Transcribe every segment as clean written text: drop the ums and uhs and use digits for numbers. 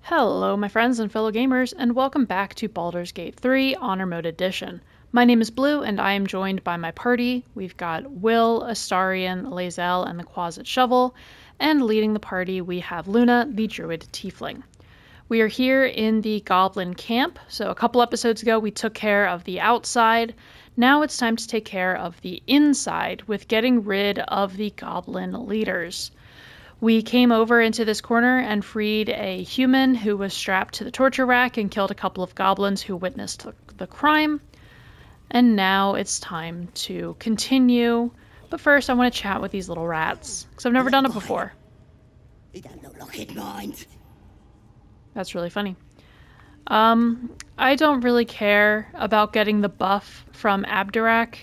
Hello, my friends and fellow gamers, and welcome back to Baldur's Gate 3 Honor Mode Edition. My name is Blue, and I am joined by my party. We've got Will, Astarion, Lae'zel, and the Quasit Shovel, and leading the party we have Luna, the Druid Tiefling. We are here in the Goblin camp, so a couple episodes ago we took care of the outside. Now it's time to take care of the inside with getting rid of the Goblin leaders. We came over into this corner and freed a human who was strapped to the torture rack and killed a couple of goblins who witnessed the crime. And now it's time to continue. But first I want to chat with these little rats, because I've never done it before. He don't look like it mind. That's really funny. I don't really care about getting the buff from Abdurak.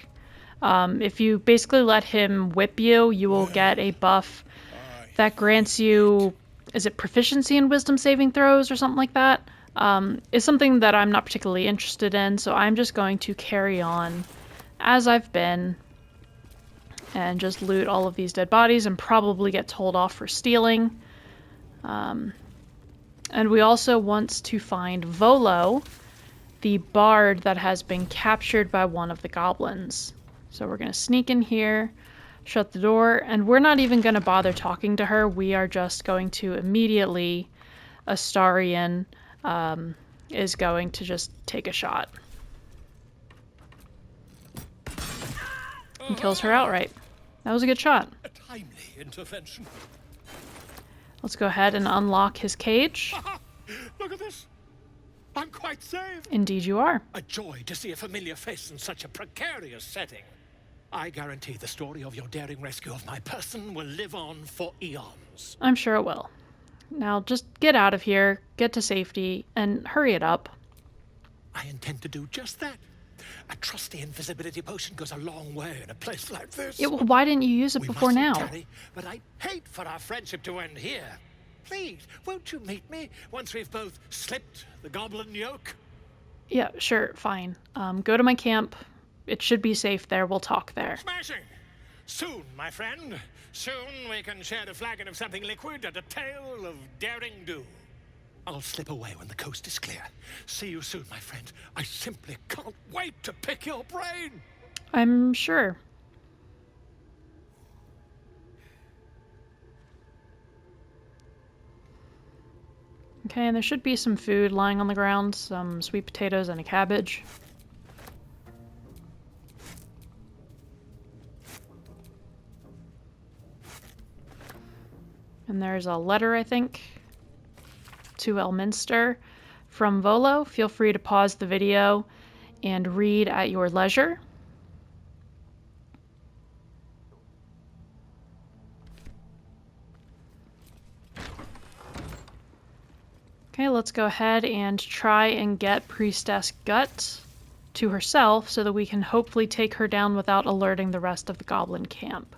If you basically let him whip you, you will get a buff that grants you, is it proficiency in wisdom saving throws or something like that? It's something that I'm not particularly interested in, so I'm just going to carry on as I've been and just loot all of these dead bodies and probably get told off for stealing. And we also want to find Volo, the bard that has been captured by one of the goblins. So we're going to sneak in here, shut the door, and we're not even going to bother talking to her. We are just going to immediately, Astarion is going to just take a shot. And kills her outright. That was a good shot. A timely intervention. Let's go ahead and unlock his cage. Look at this. I'm quite safe. Indeed you are. A joy to see a familiar face in such a precarious setting. I guarantee the story of your daring rescue of my person will live on for eons. I'm sure it will. Now just get out of here, get to safety, and hurry it up. I intend to do just that. A trusty invisibility potion goes a long way in a place like this. Yeah, well, why didn't you use it We before mustn't now? tarry, but I'd hate for our friendship to end here. Please, won't you meet me once we've both slipped the goblin yoke? Yeah, sure, fine. Go to my camp. It should be safe there. We'll talk there. Smashing! Soon, my friend. Soon we can share a flagon of something liquid and a tale of daring do. I'll slip away when the coast is clear. See you soon, my friend. I simply can't wait to pick your brain. I'm sure. Okay, and there should be some food lying on the ground, some sweet potatoes and a cabbage. And there's a letter, I think, to Elminster from Volo. Feel free to pause the video and read at your leisure. Okay, let's go ahead and try and get Priestess Gut to herself so that we can hopefully take her down without alerting the rest of the goblin camp.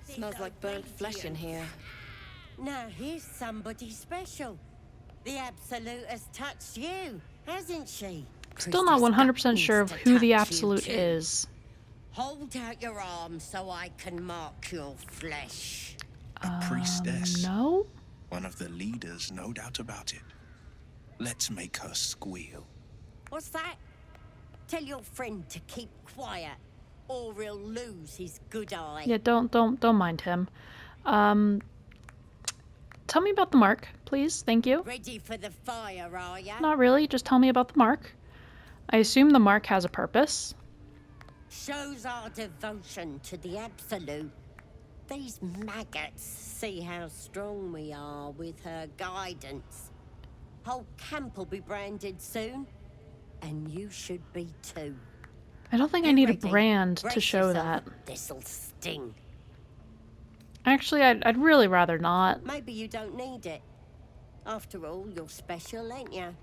Smells like burnt flesh in here. Now here's somebody special. The Absolute has touched you, hasn't she? Still not 100% sure of who the Absolute too. is. Hold out your arms so I can mark your flesh. A priestess. No? One of the leaders, no doubt about it. Let's make her squeal. What's that? Tell your friend to keep quiet, or he'll lose his good eye. Yeah, don't mind him. Tell me about the mark, please. Thank you. Ready for the fire, are ya? Not really, just tell me about the mark. I assume the mark has a purpose. Shows our devotion to the Absolute. These maggots see how strong we are with her guidance. Whole camp will be branded soon, and you should be too. I don't think I need a brand to show that. This'll sting. Actually, I'd really rather not. Maybe you don't need it. After all, you're special, ain't you?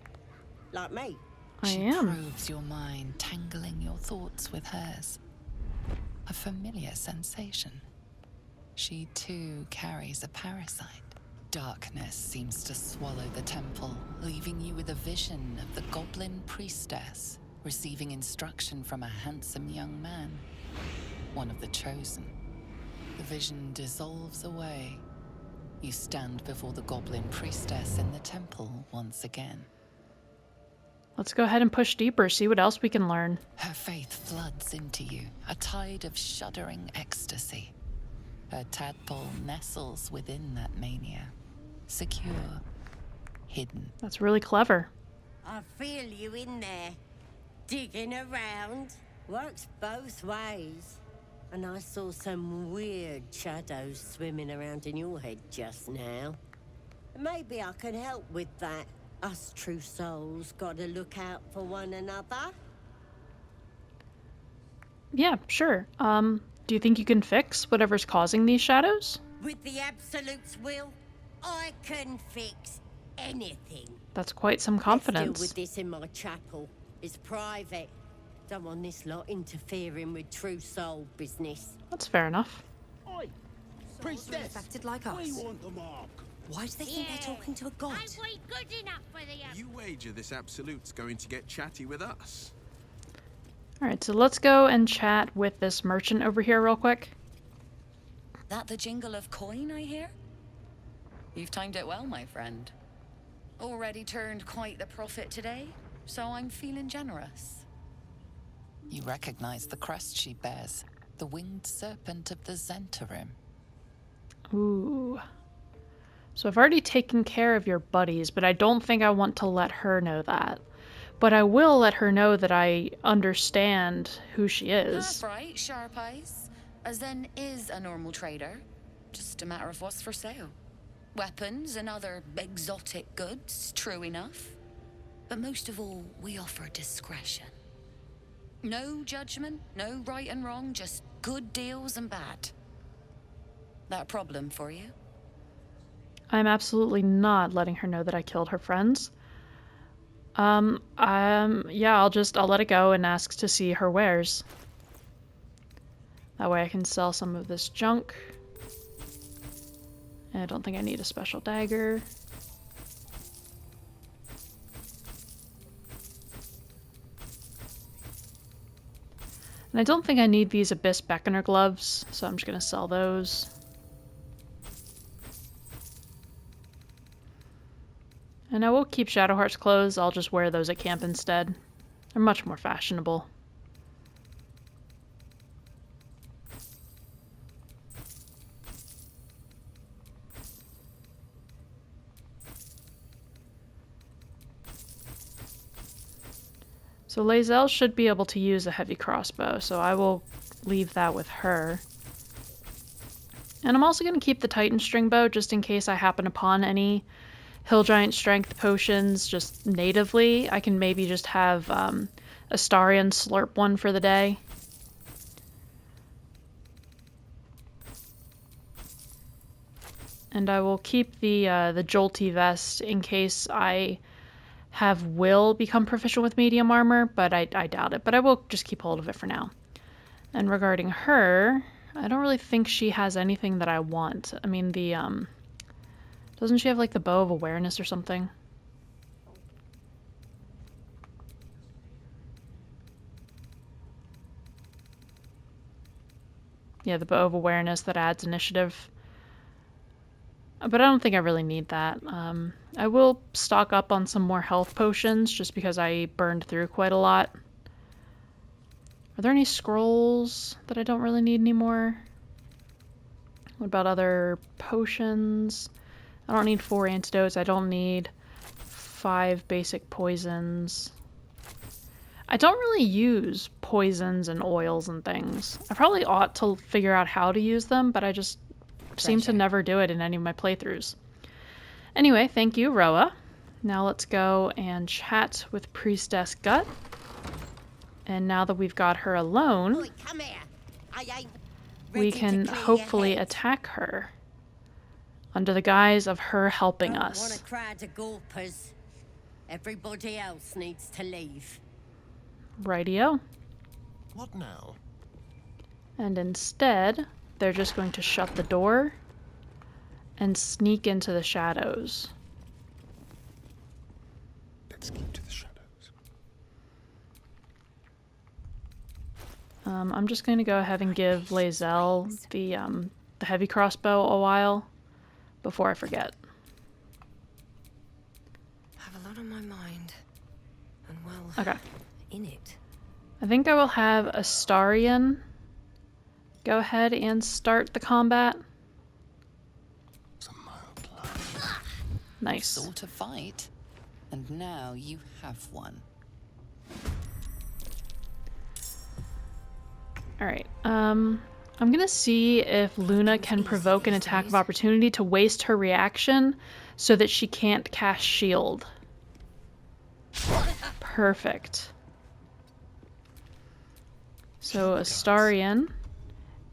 Like me. I She am. proves your mind, tangling your thoughts with hers. A familiar sensation. She too carries a parasite. Darkness seems to swallow the temple, leaving you with a vision of the goblin priestess receiving instruction from a handsome young man, one of the chosen. The vision dissolves away, You stand before the goblin priestess in the temple once again. Let's go ahead and push deeper, see what else we can learn. Her faith floods into you, a tide of shuddering ecstasy. Her tadpole nestles within that mania, secure, hidden. That's really clever. I feel you in there. Digging around. Works both ways. And I saw some weird shadows swimming around in your head just now. Maybe I can help with that. Us true souls gotta look out for one another. Yeah, sure. Do you think you can fix whatever's causing these shadows? With the Absolute's will, I can fix anything. That's quite some Let's confidence. deal with this in my chapel. It's private. Don't want this lot interfering with true soul business. That's fair enough. Oi! Priestess! Acted like us. We want the mark. Why do they think they're talking to a god? Ain't we good enough for the You wager this Absolute's going to get chatty with us? Alright, so let's go and chat with this merchant over here real quick. That the jingle of coin, I hear? You've timed it well, my friend. Already turned quite the profit today, so I'm feeling generous. You recognize the crest she bears, the winged serpent of the Zentarim. Ooh. So I've already taken care of your buddies, but I don't think I want to let her know that. But I will let her know that I understand who she is. That's right, sharp eyes. A Zen is a normal trader. Just a matter of what's for sale. Weapons and other exotic goods, true enough. But most of all, we offer discretion. No judgment, no right and wrong, just good deals and bad. That a problem for you? I'm absolutely not letting her know that I killed her friends. Yeah, I'll let it go and ask to see her wares. That way I can sell some of this junk. And I don't think I need a special dagger. And I don't think I need these Abyss Beckoner gloves, so I'm just gonna sell those. And I will keep Shadowheart's clothes, I'll just wear those at camp instead. They're much more fashionable. So Lae'zel should be able to use a heavy crossbow, so I will leave that with her. And I'm also going to keep the Titan string bow just in case I happen upon any Hill Giant strength potions just natively. I can maybe just have Astarion slurp one for the day. And I will keep the Jolty vest in case I have Will become proficient with medium armor, but I doubt it. But I will just keep hold of it for now. And regarding her, I don't really think she has anything that I want. I mean, doesn't she have like the Bow of Awareness or something? Yeah, the Bow of Awareness that adds initiative. But I don't think I really need that. I will stock up on some more health potions just because I burned through quite a lot. Are there any scrolls that I don't really need anymore? What about other potions? I don't need 4 antidotes. I don't need 5 basic poisons. I don't really use poisons and oils and things. I probably ought to figure out how to use them, but I just seem to never do it in any of my playthroughs. Anyway, thank you, Roa. Now let's go and chat with Priestess Gut. And now that we've got her alone, Oi, come here. I ain't we ready to can clear your hopefully head. attack her under the guise of her helping Don't us. want a crowd of gawpers. Everybody else needs to leave. Rightio. What now? And instead, they're just going to shut the door and sneak into the shadows. Let's keep to the shadows. I'm just going to go ahead and give Lae'zel the heavy crossbow a while before I forget. I have a lot on my mind. And well, Okay. in it. I think I will have Astarion go ahead and start the combat. It's a mild plan. Nice. Sought a fight, and now you have one. Alright, I'm gonna see if Luna can provoke an attack of opportunity to waste her reaction so that she can't cast shield. Perfect. So Astarion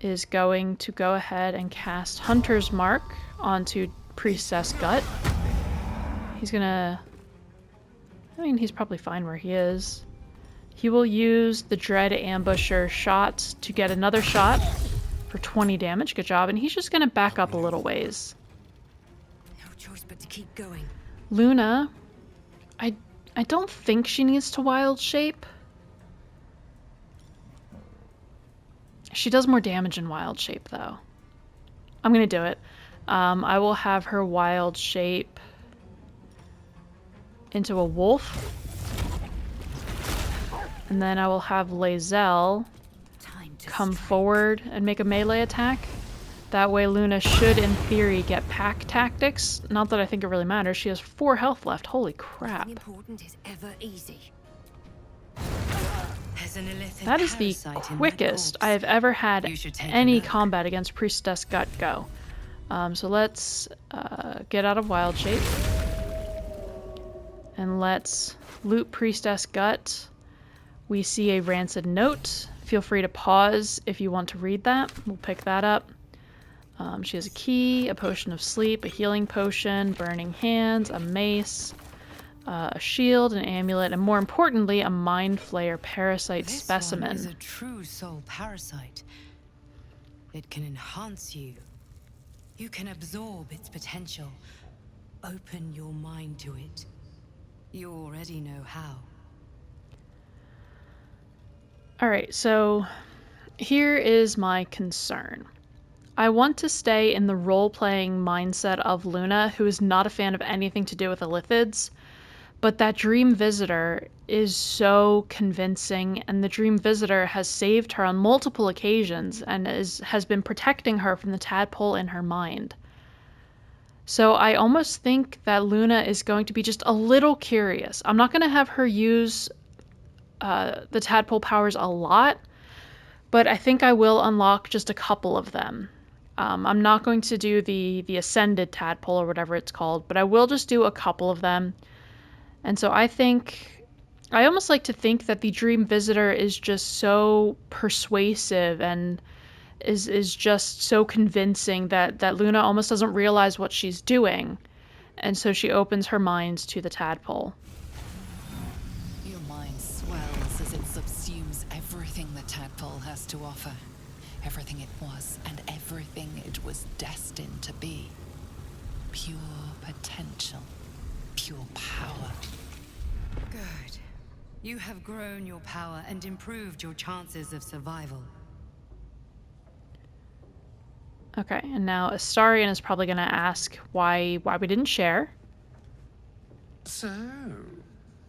is going to go ahead and cast Hunter's Mark onto Priestess Gut. He's gonna... I mean, he's probably fine where he is. He will use the Dread Ambusher shot to get another shot for 20 damage. Good job. And he's just gonna back up a little ways. No choice but to keep going. Luna, I don't think she needs to wild shape. She does more damage in wild shape, though. I'm gonna do it. I will have her wild shape into a wolf. And then I will have Lae'zel come forward and make a melee attack. That way Luna should, in theory, get pack tactics. Not that I think it really matters. She has 4 health left. Holy crap. Important is ever easy. That is the quickest I have ever had any combat against Priestess Gut go. So let's get out of wild shape. And let's loot Priestess Gut. We see a rancid note. Feel free to pause if you want to read that. We'll pick that up. She has a key, a potion of sleep, a healing potion, burning hands, a mace, a shield, an amulet, and more importantly, a mind flayer parasite specimen. This one is a true soul parasite. It can enhance you. You can absorb its potential. Open your mind to it. You already know how. Alright, so here is my concern. I want to stay in the role-playing mindset of Luna, who is not a fan of anything to do with Illithids, but that Dream Visitor is so convincing, and the Dream Visitor has saved her on multiple occasions and has been protecting her from the tadpole in her mind. So I almost think that Luna is going to be just a little curious. I'm not going to have her use the Tadpole Powers a lot, but I think I will unlock just a couple of them. I'm not going to do the Ascended Tadpole or whatever it's called, but I will just do a couple of them. And so I almost like to think that the Dream Visitor is just so persuasive and is just so convincing that Luna almost doesn't realize what she's doing. And so she opens her mind to the tadpole. Your mind swells as it subsumes everything the tadpole has to offer. Everything it was and everything it was destined to be. Pure potential. Pure power. Good. You have grown your power and improved your chances of survival. Okay, and now Astarion is probably going to ask why we didn't share. So,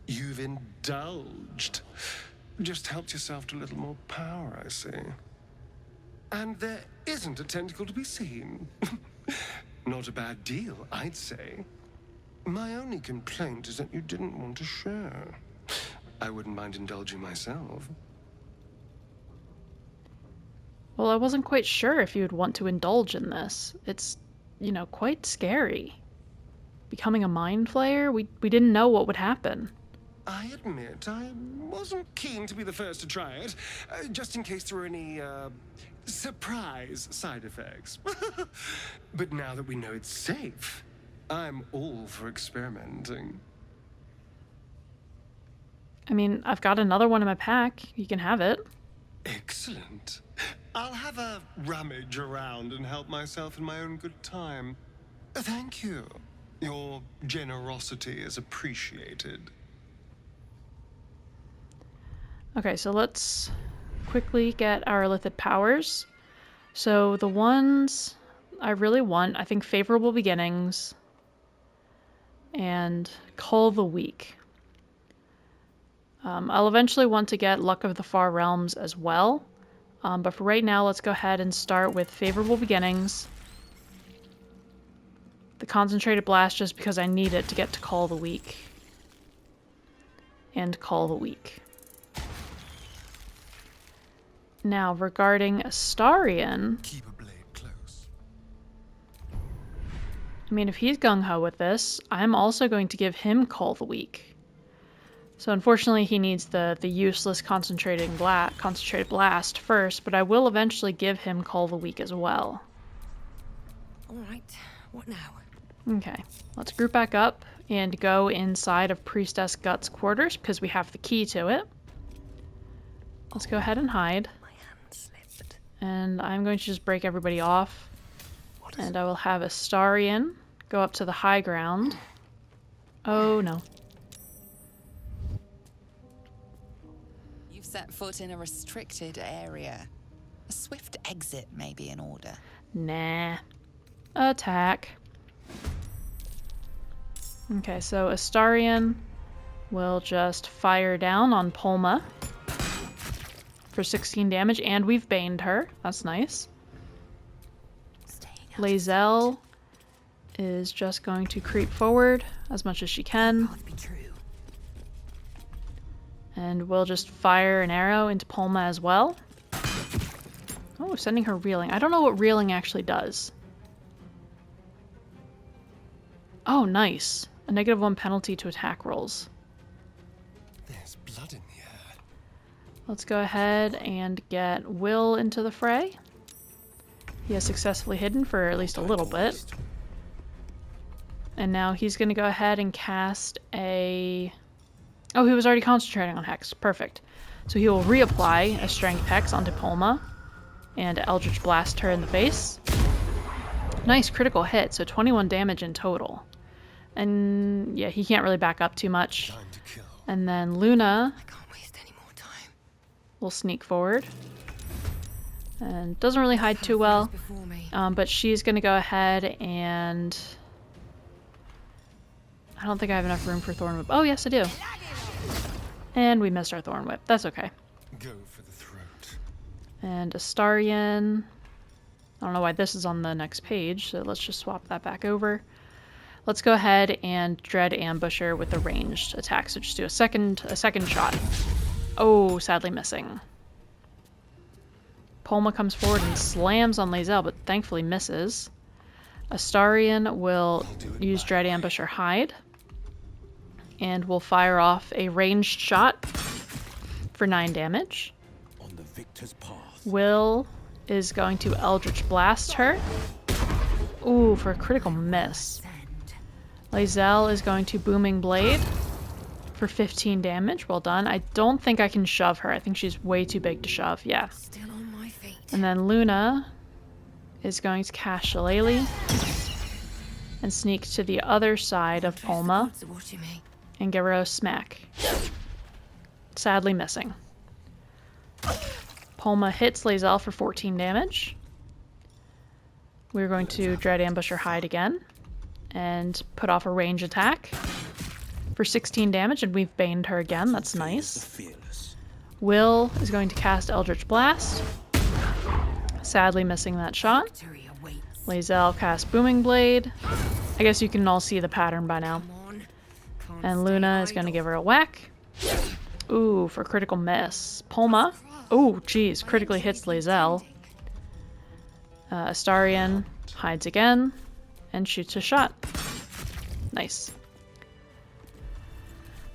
you've indulged. Just helped yourself to a little more power, I see. And there isn't a tentacle to be seen. Not a bad deal, I'd say. My only complaint is that you didn't want to share. I wouldn't mind indulging myself. Well, I wasn't quite sure if you would want to indulge in this. It's, quite scary. Becoming a mind flayer, we didn't know what would happen. I admit, I wasn't keen to be the first to try it, just in case there were any, surprise side effects. But now that we know it's safe, I'm all for experimenting. I mean, I've got another one in my pack. You can have it. Excellent. I'll have a rummage around and help myself in my own good time. Thank you. Your generosity is appreciated. Okay, so let's quickly get our Illithid powers. So the ones I really want, I think, Favorable Beginnings and Cull the Weak. I'll eventually want to get Luck of the Far Realms as well. But for right now, let's go ahead and start with Favorable Beginnings. The Concentrated Blast just because I need it to get to Cull the Weak. And Cull the Weak. Now, regarding Astarion... Keep a blade close. I mean, if he's gung-ho with this, I'm also going to give him Cull the Weak. So unfortunately, he needs the useless concentrated blast first, but I will eventually give him Cull the Weak as well. Alright, what now? Okay, let's group back up and go inside of Priestess Gut's quarters because we have the key to it. Let's go ahead and hide. My hand slipped. And I'm going to just break everybody off. And I will have Astarion go up to the high ground. Oh no. You've set foot in a restricted area. A swift exit may be in order. Nah. Attack. Okay, so Astarion will just fire down on Polma for 16 damage, and we've baned her. That's nice. Lae'zel is just going to creep forward as much as she can. And we'll just fire an arrow into Polma as well. Oh, sending her reeling. I don't know what reeling actually does. Oh, nice. A -1 penalty to attack rolls. There's blood in the air. Let's go ahead and get Will into the fray. He has successfully hidden for at least a little bit. And now he's going to go ahead and cast a... Oh, he was already concentrating on Hex. Perfect. So he will reapply a Strength Hex onto Polma and Eldritch Blast her in the face. Nice critical hit, so 21 damage in total. And yeah, he can't really back up too much. And then Luna will sneak forward. And doesn't really hide too well. But she's going to go ahead and... I don't think I have enough room for Thorn Whip. Oh, yes, I do. And we missed our Thorn Whip. That's okay. Go for the throat. And Astarion... I don't know why this is on the next page, so let's just swap that back over. Let's go ahead and Dread Ambusher with the ranged attack. So just do a second shot. Oh, sadly missing. Polma comes forward and slams on Lae'zel, but thankfully misses. Astarion will use Dread Ambusher Hide. And will fire off a ranged shot for 9 damage. On the victor's path. Will is going to Eldritch Blast her. Ooh, for a critical miss. Lae'zel is going to Booming Blade for 15 damage. Well done. I don't think I can shove her. I think she's way too big to shove. Yeah. Still on my feet. And then Luna is going to cast Shillelagh and sneak to the other side of Polma and give her a smack. Sadly missing. Polma hits Lae'zel for 14 damage. We're going to Dread Ambusher Hide again and put off a range attack for 16 damage, and we've baned her again. That's nice. Will is going to cast Eldritch Blast, sadly missing that shot. Lae'zel casts Booming Blade. I guess you can all see the pattern by now. And Luna is going to give her a whack. Ooh, for critical miss. Polma. Ooh, geez, critically hits Lae'zel. Astarion hides again and shoots a shot. Nice.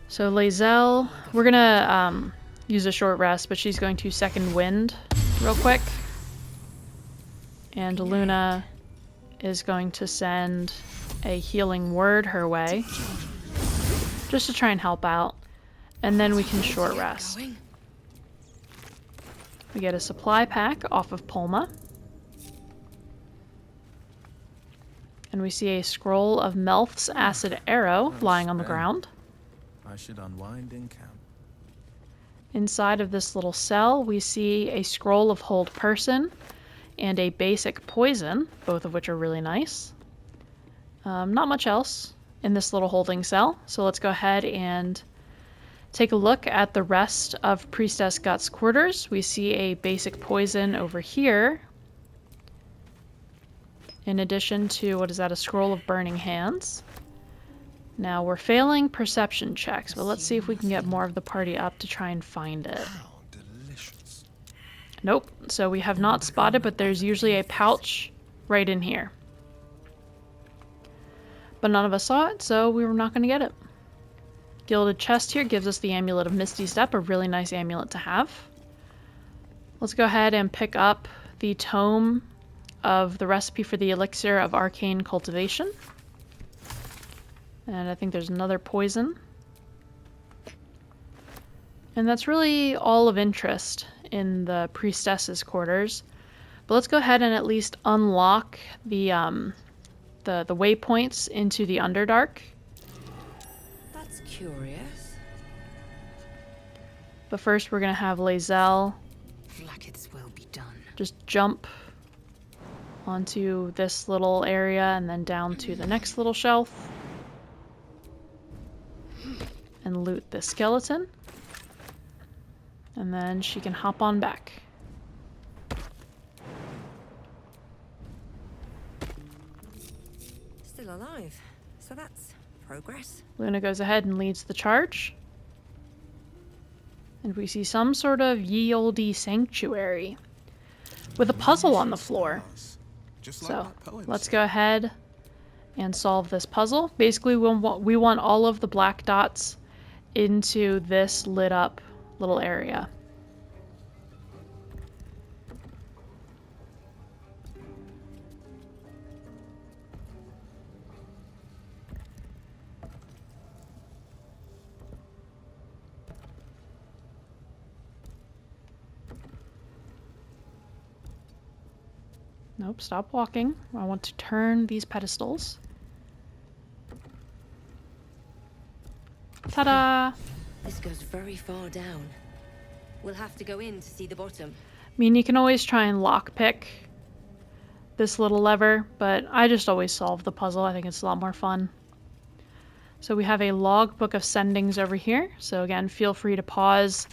So Lae'zel, we're gonna use a short rest, but she's going to Second Wind real quick. And Luna is going to send a Healing Word her way, just to try and help out. And then we can short rest. We get a supply pack off of Polma. And we see a scroll of Melf's Acid Arrow lying on the ground. I should unwind in camp. Inside of this little cell, we see a scroll of Hold Person and a basic poison, both of which are really nice. Not much else in this little holding cell, so let's go ahead and take a look at the rest of Priestess Gut's quarters. We see a basic poison over here, in addition to, what is that, a scroll of burning hands. Now we're failing perception checks, but let's see if we can get more of the party up to try and find it. How delicious. Nope, so we have not spotted, but there's usually a pouch right in here. But none of us saw it, so we were not going to get it. Gilded chest here gives us the Amulet of Misty Step, a really nice amulet to have. Let's go ahead and pick up the tome of the recipe for the elixir of arcane cultivation. And I think there's another poison. And that's really all of interest in the priestess's quarters. But let's go ahead and at least unlock the waypoints into the Underdark. That's curious. But first we're going to have Lae'zel Like its will be done. just jump onto this little area and then down to the next little shelf and loot this skeleton. And then she can hop on back. Still alive. So that's progress. Luna goes ahead and leads the charge. And we see some sort of ye olde sanctuary with a puzzle on the floor. Just like So that poem let's said. go ahead and solve this puzzle. Basically, we want all of the black dots into this lit up little area. Nope, stop walking. I want to turn these pedestals. Ta-da! This goes very far down. We'll have to go in to see the bottom. I mean, you can always try and lockpick this little lever, but I just always solve the puzzle. I think it's a lot more fun. So we have a logbook of sendings over here. So again, feel free to pause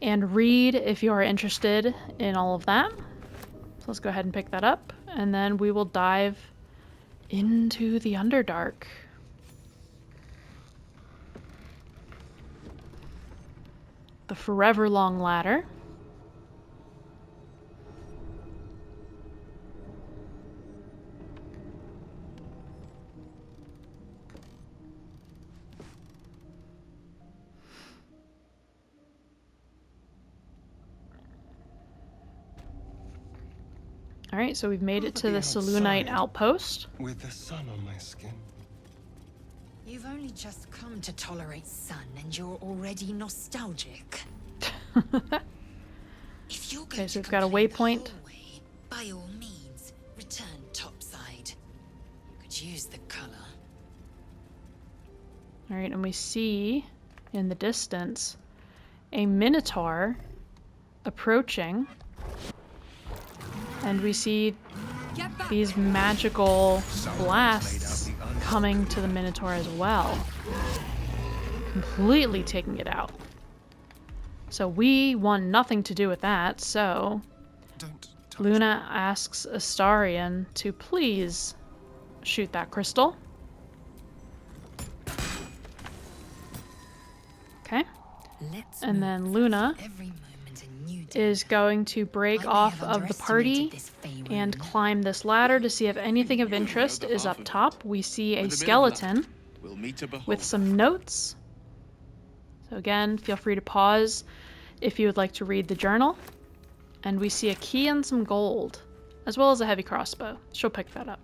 and read if you are interested in all of that. So let's go ahead and pick that up, and then we will dive into the Underdark. The forever long ladder. Alright, so we've made it to the Selûnite Outpost. With the sun on my skin. You've only just come to tolerate sun and you're already nostalgic. If you're going Okay, so to we've got a complete the waypoint. hallway, by all means, return topside. You could use the color. Alright, and we see in the distance a Minotaur approaching. And we see these magical blasts coming to the Minotaur as well. Completely taking it out. So we want nothing to do with that, so Don't touch Luna asks Astarion to please shoot that crystal. Okay. Let's And then Luna every moment a new day. is going to break I may off have of the party underestimated this Faerun. and climb this ladder to see if anything of interest is up top. We see a skeleton We'll meet a beholder. with some notes. So again, feel free to pause if you would like to read the journal. And we see a key and some gold, as well as a heavy crossbow. She'll pick that up.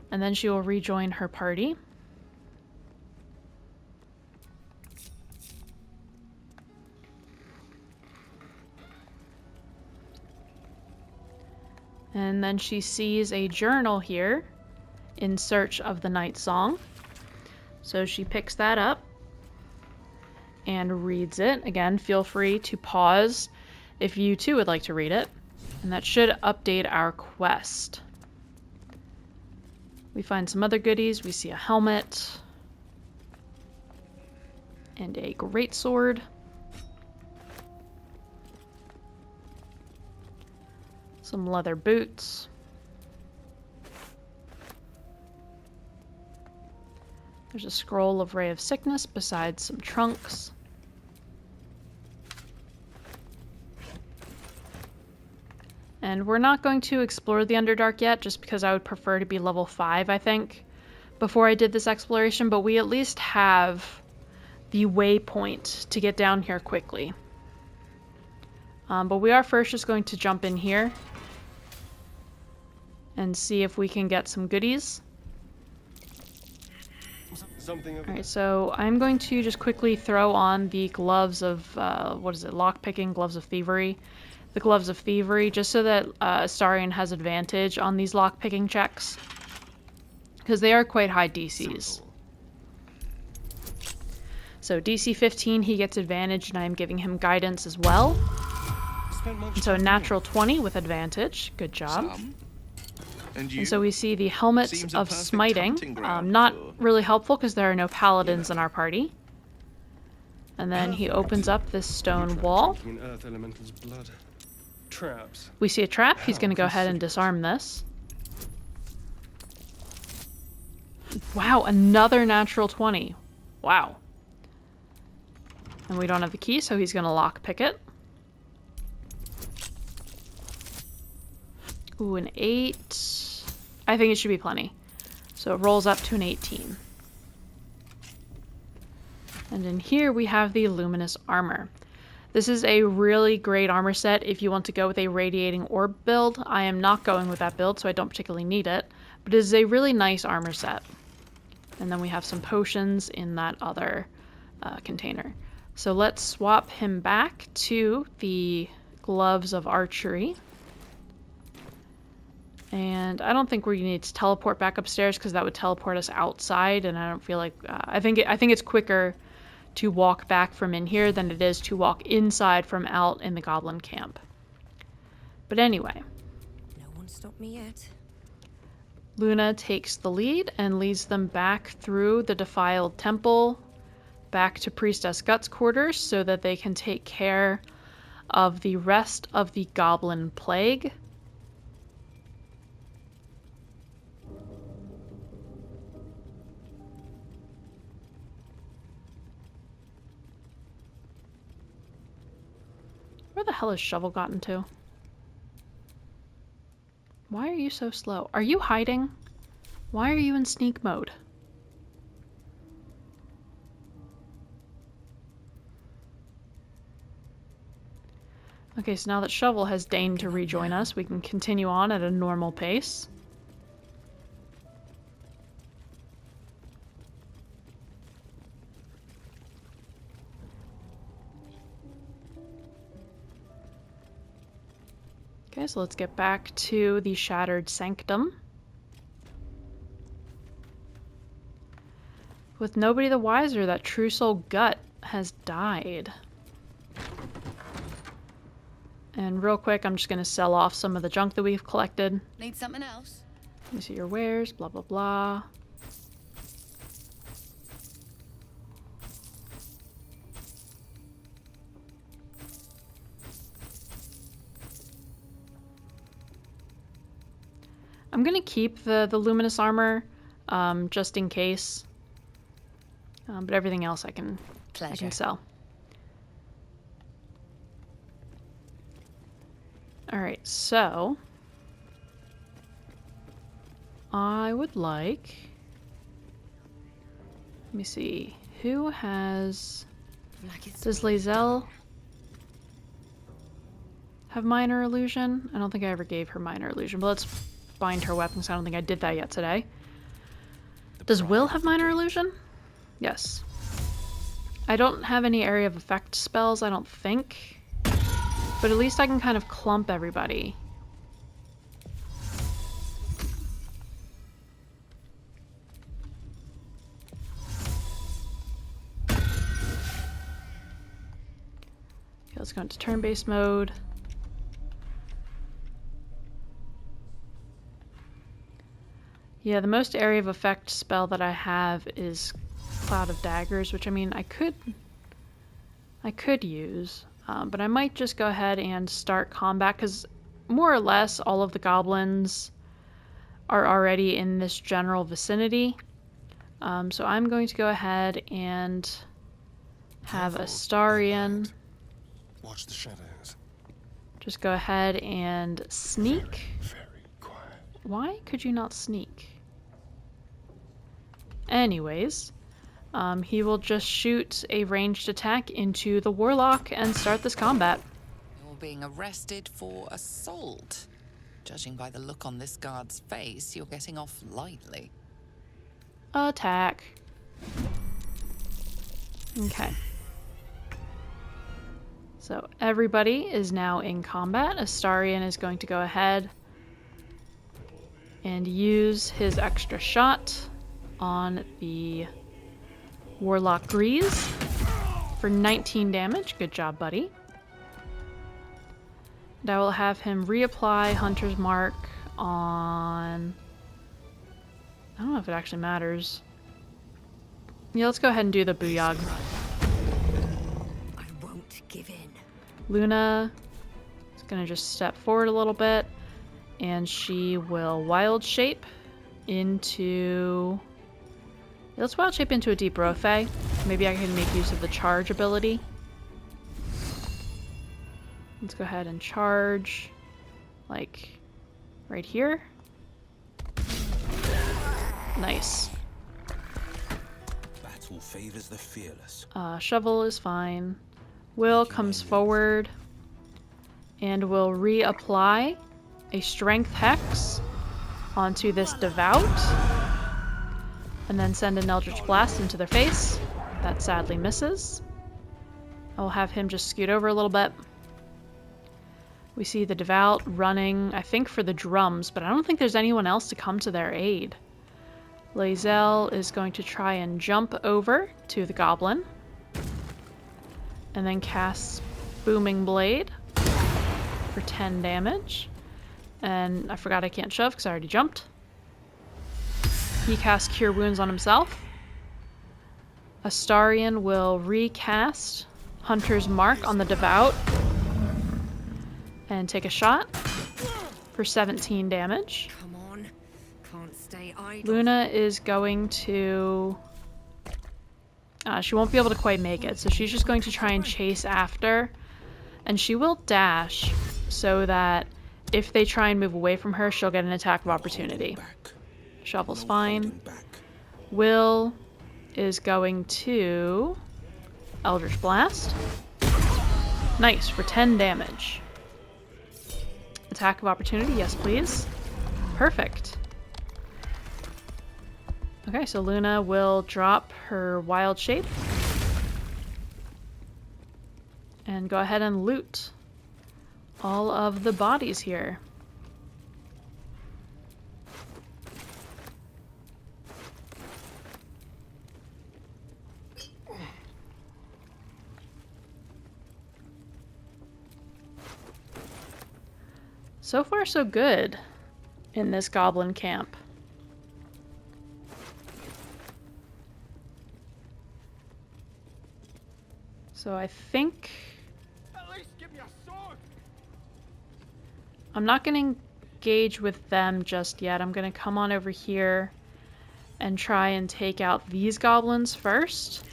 And then she will rejoin her party. And then she sees a journal here in search of the night song. So she picks that up and reads it. Again, feel free to pause if you too would like to read it. And that should update our quest. We find some other goodies. We see a helmet. And a greatsword. Some leather boots. There's a scroll of Ray of Sickness besides some trunks. And we're not going to explore the Underdark yet, just because I would prefer to be level 5, I think, before I did this exploration, but we at least have the waypoint to get down here quickly. But we are first just going to jump in here and see if we can get some goodies. Alright, so I'm going to just quickly throw on the gloves of, lockpicking, gloves of thievery. The gloves of thievery, just so that Astarion has advantage on these lockpicking checks. Because they are quite high DCs. So DC 15, he gets advantage, and I am giving him guidance as well. And so a natural 20 with advantage. Good job. And so we see the helmets of smiting. Not really helpful because there are no paladins in our party. And then he opens up this stone wall. We see a trap. He's going to go ahead and disarm this. Wow, another natural 20. Wow. And we don't have the key, so he's going to lockpick it. Ooh, an 8. I think it should be plenty. So it rolls up to an 18. And in here we have the luminous armor. This is a really great armor set if you want to go with a radiating orb build. I am not going with that build, so I don't particularly need it. But it is a really nice armor set. And then we have some potions in that other container. So let's swap him back to the gloves of archery. And I don't think we need to teleport back upstairs because that would teleport us outside, and I don't feel like I think it's quicker to walk back from in here than it is to walk inside from out in the goblin camp. But anyway, no one stopped me yet. Luna takes the lead and leads them back through the defiled temple back to Priestess Gut's quarters so that they can take care of the rest of the goblin plague. Where the hell has Shovel gotten to? Why are you so slow? Are you hiding? Why are you in sneak mode? Okay, so now that Shovel has deigned to rejoin us, we can continue on at a normal pace. Okay, so let's get back to the shattered Sanctum. With nobody the wiser that True Soul Gut has died. And real quick, I'm just going to sell off some of the junk that we've collected. Need something else? Let me see your wares, blah, blah, blah. I'm going to keep the luminous armor just in case. But everything else I can sell. Alright, so I would like, let me see, who has, does Lae'zel have minor illusion? I don't think I ever gave her minor illusion, but let's bind her weapons. I don't think I did that yet today. Does Will have minor illusion? Yes. I don't have any area of effect spells, I don't think. But at least I can kind of clump everybody. Okay, let's go into turn-based mode. Yeah, the most area of effect spell that I have is Cloud of Daggers, which I mean I could use, but I might just go ahead and start combat because more or less all of the goblins are already in this general vicinity. So I'm going to go ahead and have Astarion Watch the shadows. just go ahead and sneak. Very quiet. Why could you not sneak? Anyways, he will just shoot a ranged attack into the warlock and start this combat. You're being arrested for assault. Judging by the look on this guard's face, you're getting off lightly. Attack. Okay. So everybody is now in combat. Astarion is going to go ahead and use his extra shot on the Warlock Grease for 19 damage. Good job, buddy. And I will have him reapply Hunter's Mark on... I don't know if it actually matters. Yeah, let's go ahead and do the Booyog. I won't give in. Luna is going to just step forward a little bit, and she will wild shape into... Let's wild shape into a Deep Rothe. Maybe I can make use of the charge ability. Let's go ahead and charge, like, right here. Nice. Battle favors the fearless. Shovel is fine. Will comes forward and will reapply a Strength Hex onto this Devout, and then send an Eldritch Blast into their face. That sadly misses. I'll have him just scoot over a little bit. We see the Devout running, I think, for the drums, but I don't think there's anyone else to come to their aid. Lae'zel is going to try and jump over to the Goblin, and then cast Booming Blade for 10 damage. And I forgot I can't shove because I already jumped. He casts Cure Wounds on himself. Astarion will recast Hunter's Mark on the Devout and take a shot for 17 damage. Come on. Can't stay idle. Luna is going to... she won't be able to quite make it, so she's just going to try and chase after. And she will dash so that if they try and move away from her, she'll get an attack of opportunity. Shovel's fine. Will is going to Eldritch Blast. Nice, for 10 damage. Attack of opportunity, yes please. Perfect. Okay, so Luna will drop her wild shape and go ahead and loot all of the bodies here. So far, so good in this goblin camp. So I think... At least give me a sword. I'm not going to engage with them just yet. I'm going to come on over here and try and take out these goblins first.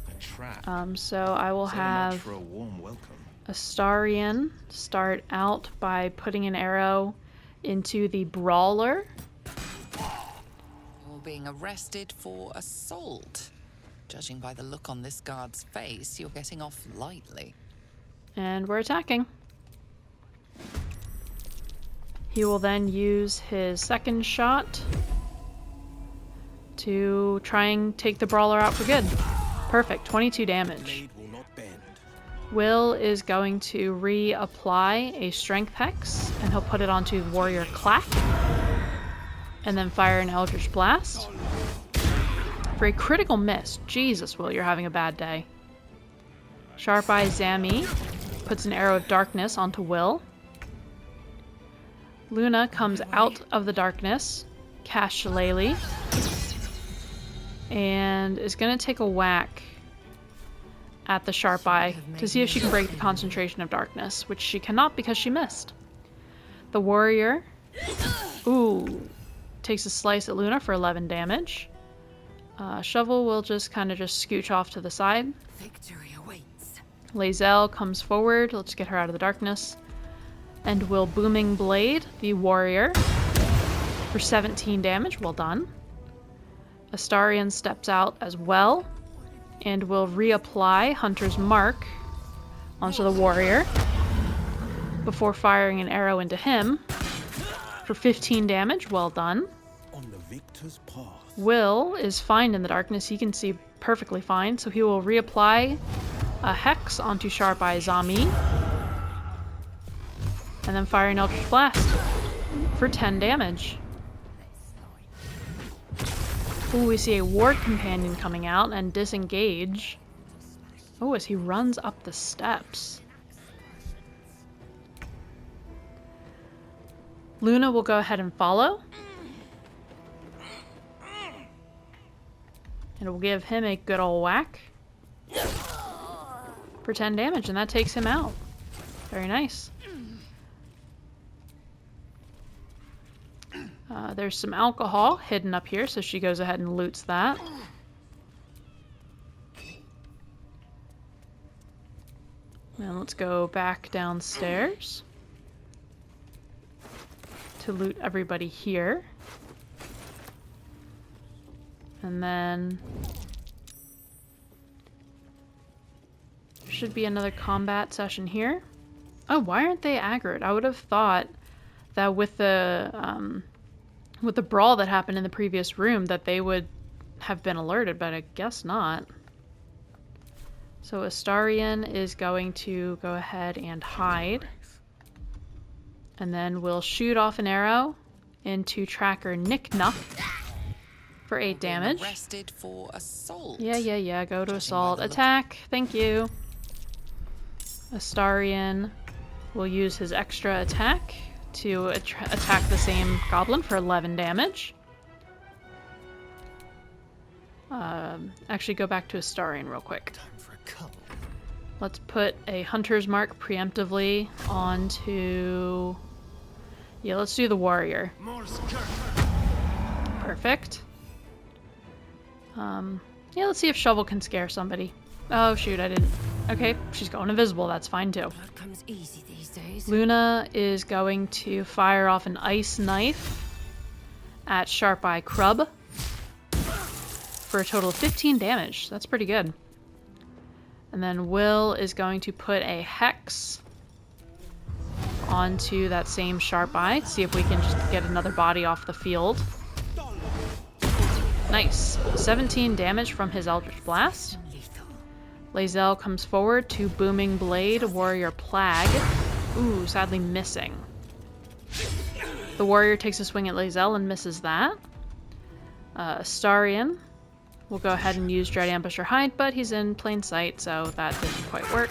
A trap. So I will So much have for a warm welcome. Astarion start out by putting an arrow into the Brawler. You're being arrested for assault. Judging by the look on this guard's face, you're getting off lightly. And we're attacking. He will then use his second shot to try and take the Brawler out for good. Perfect, 22 damage. Blade will not bend. Will is going to reapply a Strength Hex, and he'll put it onto Warrior Clack, and then fire an Eldritch Blast. For a critical miss. Jesus, Will, you're having a bad day. Sharp Eye Zami puts an Arrow of Darkness onto Will. Luna comes out of the darkness cast Shillelagh and is going to take a whack at the Sharp Eye to see if she can break the concentration of darkness, which she cannot because she missed. The warrior, ooh, takes a slice at Luna for 11 damage. Shovel will just kind of scooch off to the side. Victory awaits. Lae'zel comes forward. Let's get her out of the darkness. And will Booming Blade the warrior for 17 damage. Well done. Astarion steps out as well and will reapply Hunter's Mark onto the warrior before firing an arrow into him for 15 damage. Well done. On the victor's path. Will is fine in the darkness. He can see perfectly fine, so he will reapply a Hex onto Sharp Eye Zami and then fire an Eldritch Blast for 10 damage. Ooh, we see a Ward Companion coming out and disengage. Oh, as he runs up the steps. Luna will go ahead and follow. And it will give him a good ol' whack for 10 damage, and that takes him out. Very nice. There's some alcohol hidden up here, so she goes ahead and loots that. Now let's go back downstairs to loot everybody here. And then should be another combat session here. Oh, why aren't they aggroed? I would have thought that with the brawl that happened in the previous room that they would have been alerted, but I guess not. So Astarion is going to go ahead and hide. And then we'll shoot off an arrow into Tracker Nicknuff for 8 damage. Arrested for assault. Yeah. Go to assault. Attack. Thank you. Astarion will use his extra attack to attack the same goblin for 11 damage. Actually, go back to Astarion real quick. Time for a cuddle. Let's put a Hunter's Mark preemptively onto... Yeah, let's do the warrior. Perfect. Yeah, let's see if Shovel can scare somebody. Oh, shoot, I didn't... Okay, she's going invisible. That's fine, too. Blood comes easy these days. Luna is going to fire off an ice knife at Sharp Eye Crub for a total of 15 damage. That's pretty good. And then Will is going to put a Hex onto that same Sharp Eye to see if we can just get another body off the field. Nice. 17 damage from his Eldritch Blast. Lae'zel comes forward to Booming Blade, Warrior Plague. Ooh, sadly missing. The warrior takes a swing at Lae'zel and misses that. Astarion will go ahead and use Dread Ambush or Hide, but he's in plain sight, so that didn't quite work.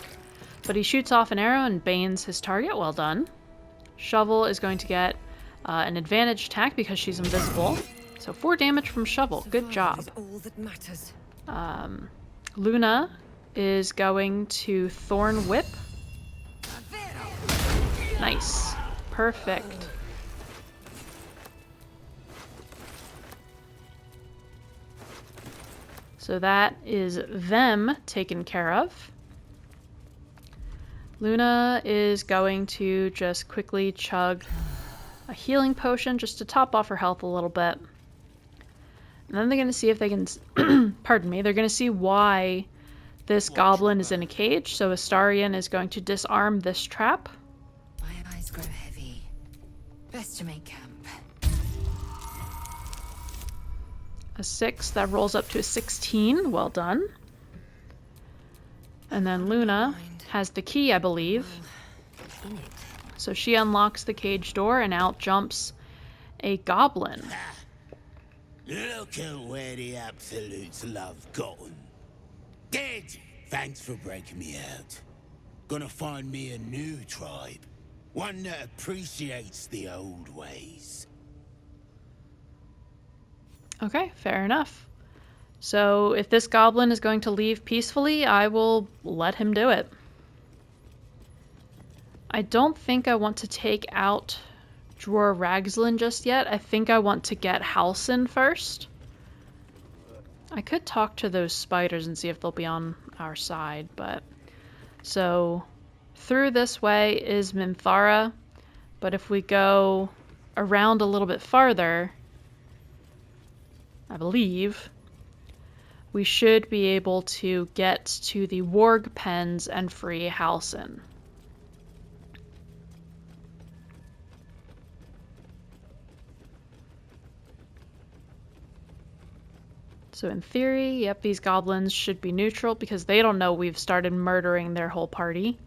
But he shoots off an arrow and banes his target. Well done. Shovel is going to get an advantage attack because she's invisible. So 4 damage from Shovel. Good job. All that matters. Luna is going to Thorn Whip. Nice. Perfect. So that is them taken care of. Luna is going to just quickly chug a healing potion just to top off her health a little bit. And then they're going to see if they can... pardon me. They're going to see why this goblin is in a cage. So Astarion is going to disarm this trap. My eyes grow heavy. Best to make camp. A 6 that rolls up to a 16. Well done. And then Luna has the key, I believe. So she unlocks the cage door and out jumps a goblin. Look at where the Absolutes love gotten. Dead! Thanks for breaking me out. Gonna find me a new tribe. One that appreciates the old ways. Okay, fair enough. So if this goblin is going to leave peacefully, I will let him do it. I don't think I want to take out Dror Ragzlin just yet. I think I want to get Halsin first. I could talk to those spiders and see if they'll be on our side, but... So, through this way is Minthara, but if we go around a little bit farther, I believe, we should be able to get to the Worg Pens and free Halsin. So in theory, yep, these goblins should be neutral because they don't know we've started murdering their whole party.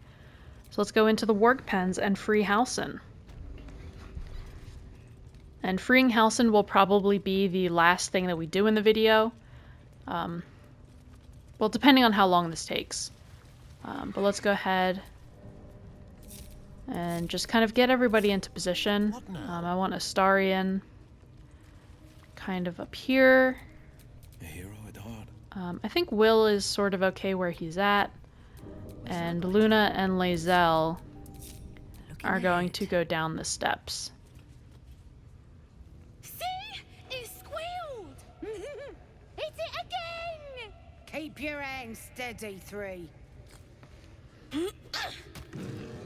So let's go into the Worg Pens and free Halsin. And freeing Halsin will probably be the last thing that we do in the video. Well, depending on how long this takes. But let's go ahead and just kind of get everybody into position. I want Astarion kind of up here. A hero at heart. I think Will is sort of okay where he's at. And Luna and Lae'zel are going to go down the steps. See? It squealed! Hit it again! Keep your hands steady, 3.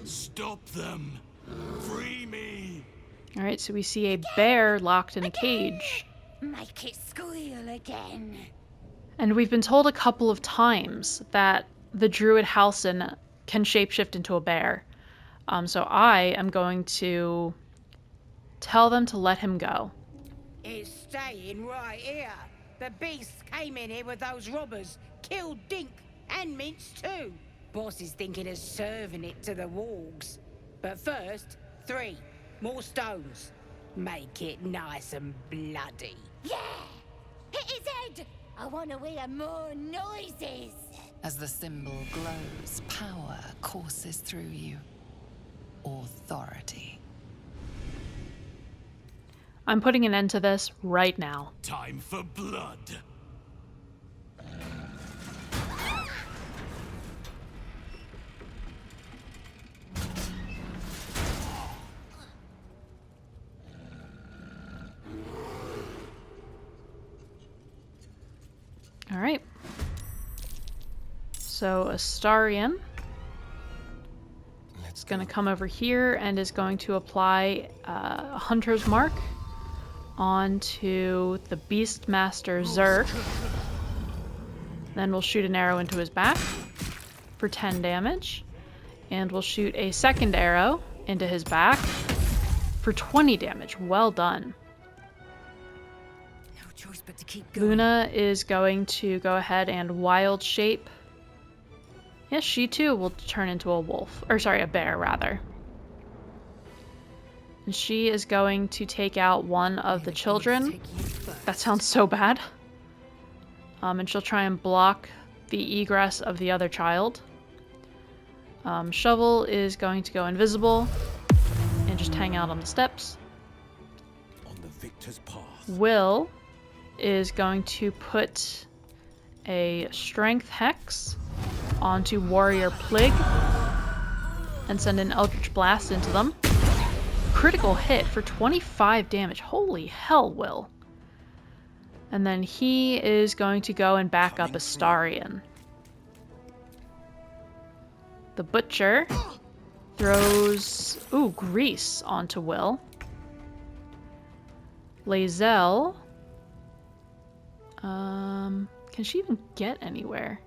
Stop them! Free me! Alright, so we see a bear locked in a cage. Make it squeal again. And we've been told a couple of times that the druid Halsin can shapeshift into a bear. So I am going to tell them to let him go. It's staying right here. The beast came in here with those robbers, killed Dink and Mince too. Boss is thinking of serving it to the wargs. But first, 3 more stones. Make it nice and bloody. Yeah! Hit his head! I want to hear more noises! As the symbol glows, power courses through you. Authority. I'm putting an end to this right now. Time for blood! Alright. So Astarion is going to come over here and is going to apply a Hunter's Mark onto the Beastmaster Zerg. Then we'll shoot an arrow into his back for 10 damage. And we'll shoot a second arrow into his back for 20 damage. Well done. Choice but to keep going. Luna is going to go ahead and wild shape. Yes, she too will turn into a wolf. Or sorry, a bear rather. And she is going to take out one of the children. That sounds so bad. And she'll try and block the egress of the other child. Shovel is going to go invisible and just hang out on the steps. On the victor's path. Will is going to put a strength hex onto Warrior Plig and send an Eldritch Blast into them. Critical hit for 25 damage. Holy hell, Will. And then he is going to go and back up Astarion. The Butcher throws, grease onto Will. Lae'zel, can she even get anywhere?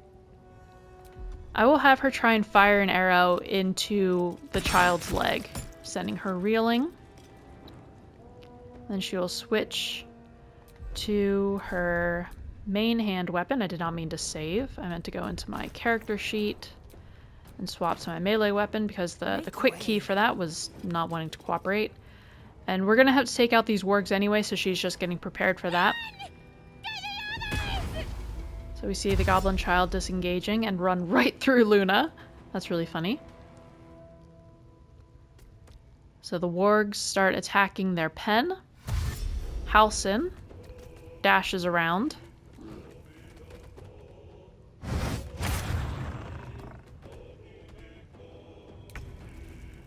I will have her try and fire an arrow into the child's leg, sending her reeling. Then she will switch to her main hand weapon. I did not mean to save. I meant to go into my character sheet and swap to my melee weapon because the quick key for that was not wanting to cooperate. And we're going to have to take out these wargs anyway, so she's just getting prepared for that. So we see the goblin child disengaging and run right through Luna. That's really funny. So the wargs start attacking their pen. Halsin dashes around.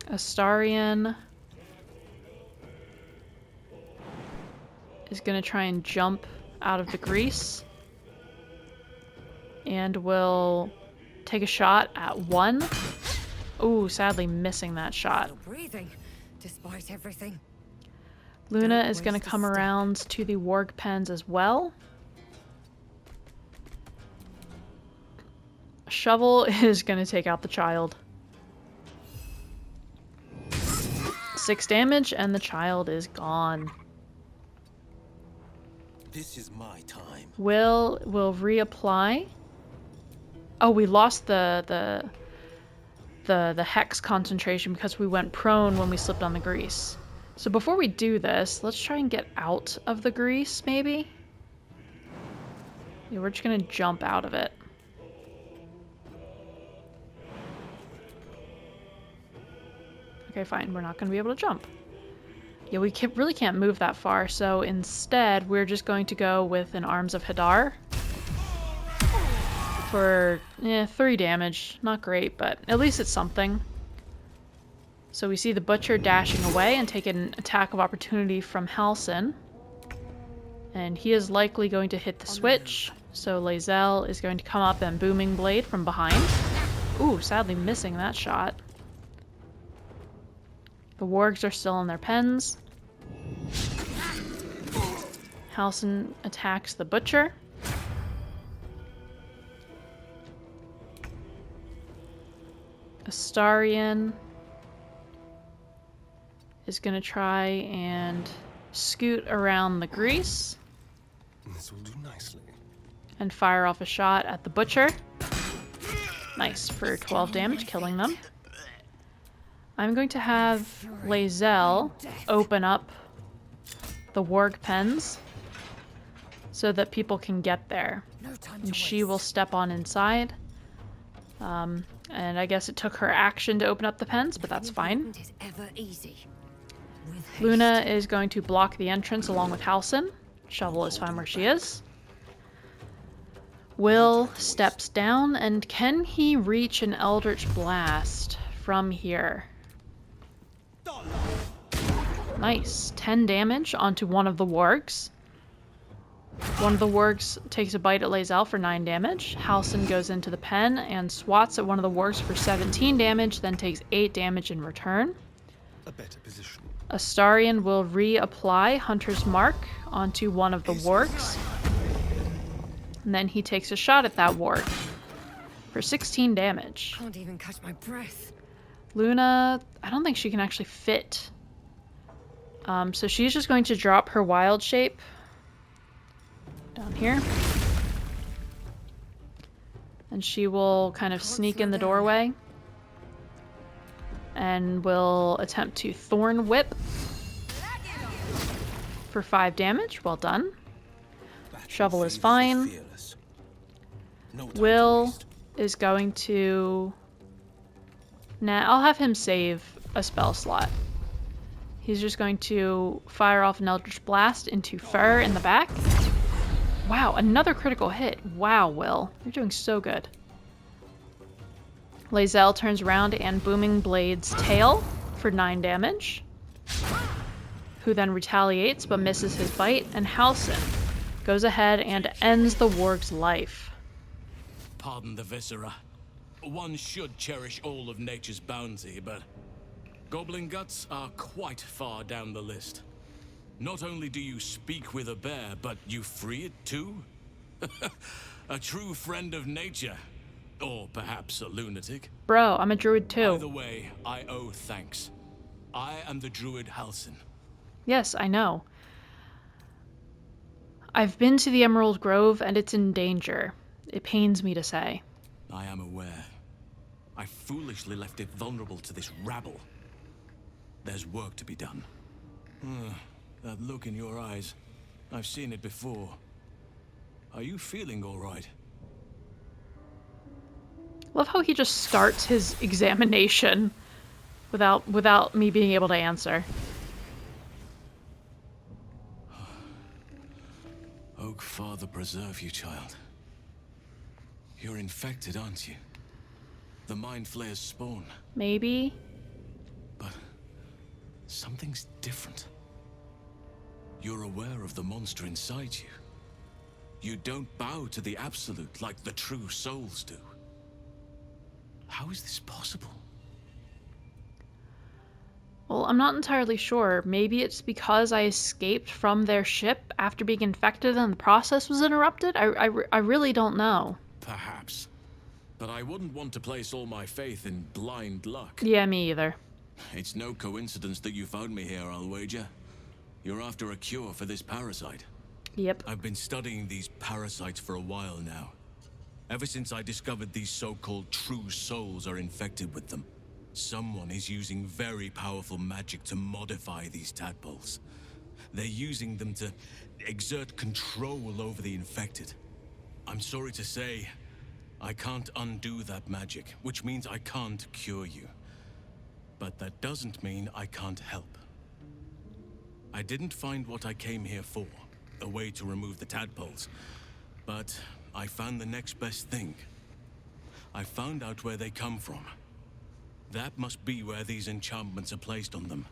Astarion is going to try and jump out of the grease and will take a shot at one. Ooh, sadly missing that shot. Still breathing, despite everything. Luna Don't is going to waste a come step. around to the Worg Pens as well. Shovel is going to take out the child. 6 damage and the child is gone. This is my time. Will reapply. Oh, we lost the hex concentration because we went prone when we slipped on the grease. So before we do this, let's try and get out of the grease, maybe? Yeah, we're just gonna jump out of it. Okay, fine. We're not gonna be able to jump. Yeah, we really can't move that far, so instead we're just going to go with an Arms of Hadar for 3 damage. Not great, but at least it's something. So we see the Butcher dashing away and take an attack of opportunity from Halsin. And he is likely going to hit the switch, so Lae'zel is going to come up and Booming Blade from behind. Ooh, sadly missing that shot. The wargs are still in their pens. Halsin attacks the Butcher. Astarion is going to try and scoot around the grease. This will do nicely. And fire off a shot at the Butcher. Nice, for 12 damage, killing them. I'm going to have Lae'zel open up the Worg Pens so that people can get there. And she will step on inside. And I guess it took her action to open up the pens, but that's fine. Luna is going to block the entrance along with Halsin. Shovel is fine where she is. Will steps down, and can he reach an Eldritch Blast from here? Nice. 10 damage onto one of the wargs. One of the wargs takes a bite at Lae'zel for 9 damage. Halsin goes into the pen and swats at one of the wargs for 17 damage, then takes 8 damage in return. A better position. Astarion will reapply Hunter's Mark onto one of the wargs. And then he takes a shot at that warg for 16 damage. Can't even catch my breath. Luna, I don't think she can actually fit. So she's just going to drop her wild shape down here. And she will kind of sneak in the doorway. And will attempt to Thorn Whip for 5 damage. Well done. Shovel is fine. Will is going to... Nah, I'll have him save a spell slot. He's just going to fire off an Eldritch Blast into Fur in the back. Wow, another critical hit. Wow, Will. You're doing so good. Lae'zel turns around and Booming Blades Tail for 9 damage. Who then retaliates but misses his bite, and Halsin goes ahead and ends the warg's life. Pardon the viscera. One should cherish all of nature's bounty, but goblin guts are quite far down the list. Not only do you speak with a bear, but you free it too? A true friend of nature. Or perhaps a lunatic. Bro, I'm a druid too. Either way, I owe thanks. I am the druid Halsin. Yes, I know. I've been to the Emerald Grove and it's in danger. It pains me to say. I am aware. I foolishly left it vulnerable to this rabble. There's work to be done. That look in your eyes. I've seen it before. Are you feeling all right? Love how he just starts his examination without me being able to answer. Father preserve you, child. You're infected, aren't you? The Mind Flayer's spawn. Maybe. But something's different. You're aware of the monster inside you. You don't bow to the Absolute like the true souls do. How is this possible? Well, I'm not entirely sure. Maybe it's because I escaped from their ship after being infected and the process was interrupted? I really don't know. Perhaps. But I wouldn't want to place all my faith in blind luck. Yeah, me either. It's no coincidence that you found me here, I'll wager. You're after a cure for this parasite. Yep. I've been studying these parasites for a while now. Ever since I discovered these so-called true souls are infected with them. Someone is using very powerful magic to modify these tadpoles. They're using them to exert control over the infected. I'm sorry to say, I can't undo that magic, which means I can't cure you. But that doesn't mean I can't help. I didn't find what I came here for, a way to remove the tadpoles, but I found the next best thing. I found out where they come from. That must be where these enchantments are placed on them.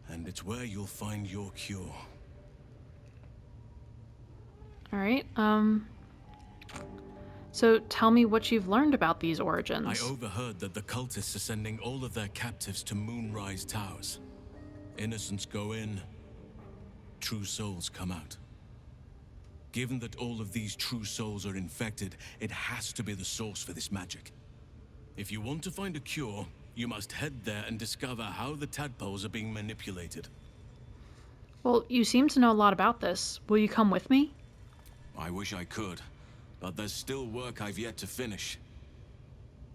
And it's where you'll find your cure. Alright, so tell me what you've learned about these origins. I overheard that the cultists are sending all of their captives to Moonrise Towers. Innocents go in, true souls come out. Given that all of these true souls are infected, it has to be the source for this magic. If you want to find a cure, you must head there and discover how the tadpoles are being manipulated. Well, you seem to know a lot about this. Will you come with me? I wish I could, but there's still work I've yet to finish.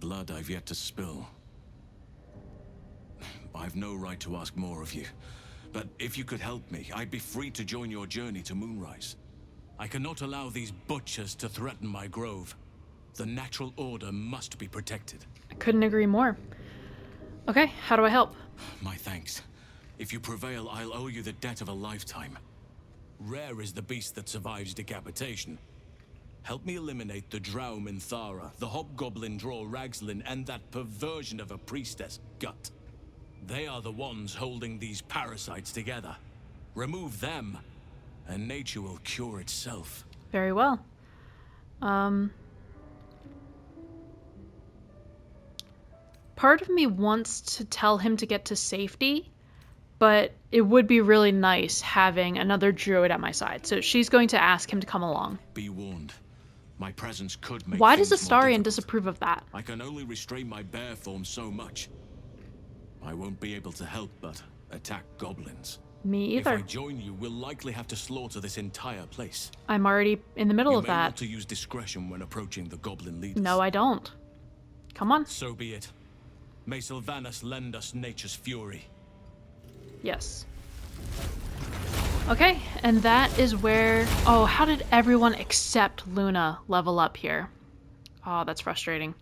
Blood I've yet to spill. I've no right to ask more of you, but if you could help me, I'd be free to join your journey to Moonrise. I cannot allow these butchers to threaten my grove. The natural order must be protected. I couldn't agree more. Okay, how do I help? My thanks. If you prevail, I'll owe you the debt of a lifetime. Rare is the beast that survives decapitation. Help me eliminate the Drow Minthara, the Hobgoblin Draw Ragslin, and that perversion of a Priestess Gut. They are the ones holding these parasites together. Remove them, and nature will cure itself. Very well. Part of me wants to tell him to get to safety, but it would be really nice having another druid at my side. So she's going to ask him to come along. Be warned. My presence could make Why does things more Astarion difficult. disapprove of that? I can only restrain my bear form so much. I won't be able to help but attack goblins. Me If I either. join you, we'll likely have to slaughter this entire place. I'm already in the middle You of may that. want to use discretion when approaching the goblin leaders. No, I don't. Come on. So be it. May Sylvanas lend us nature's fury. Yes. Okay, and that is where... Oh, how did everyone except Luna level up here? Oh, that's frustrating.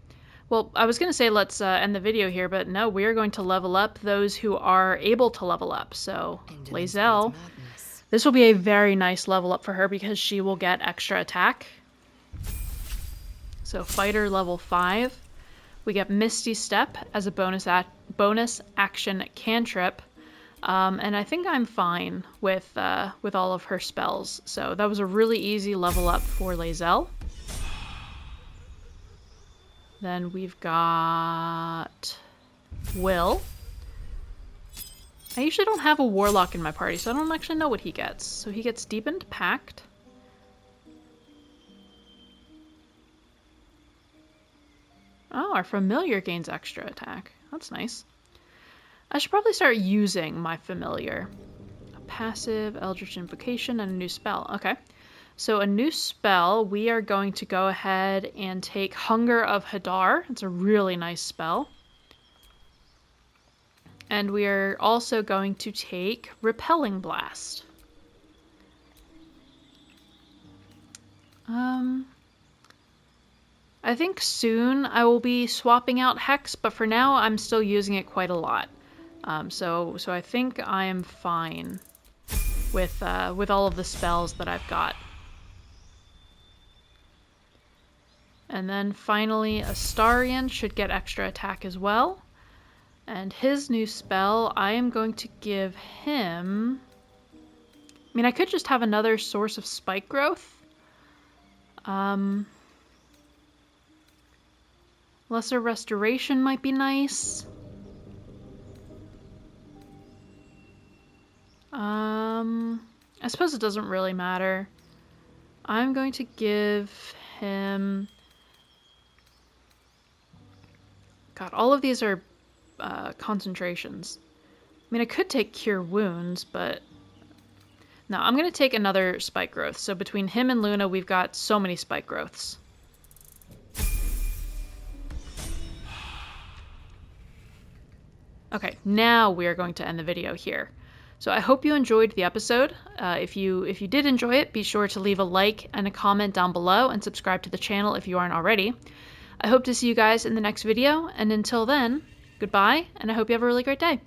Well, I was going to say let's end the video here, but no, we are going to level up those who are able to level up. So, Lae'zel, this will be a very nice level up for her because she will get extra attack. So, Fighter level 5. We get Misty Step as a bonus action cantrip. And I think I'm fine with all of her spells. So that was a really easy level up for Lae'zel. Then we've got Will. I usually don't have a warlock in my party, so I don't actually know what he gets. So he gets Deepened Pact. Oh, our familiar gains extra attack. That's nice. I should probably start using my familiar. A passive, Eldritch Invocation, and a new spell. Okay. So a new spell, we are going to go ahead and take Hunger of Hadar. It's a really nice spell. And we are also going to take Repelling Blast. I think soon I will be swapping out Hex, but for now I'm still using it quite a lot. So I think I am fine with all of the spells that I've got. And then finally, Astarion should get extra attack as well. And his new spell, I am going to give him... I mean, I could just have another source of spike growth. Lesser Restoration might be nice. I suppose it doesn't really matter. I'm going to give him... God, all of these are concentrations. I mean, I could take Cure Wounds, but... No, I'm going to take another Spike Growth. So between him and Luna, we've got so many Spike Growths. Okay, now we are going to end the video here. So I hope you enjoyed the episode. If you did enjoy it, be sure to leave a like and a comment down below and subscribe to the channel if you aren't already. I hope to see you guys in the next video, and until then, goodbye, and I hope you have a really great day.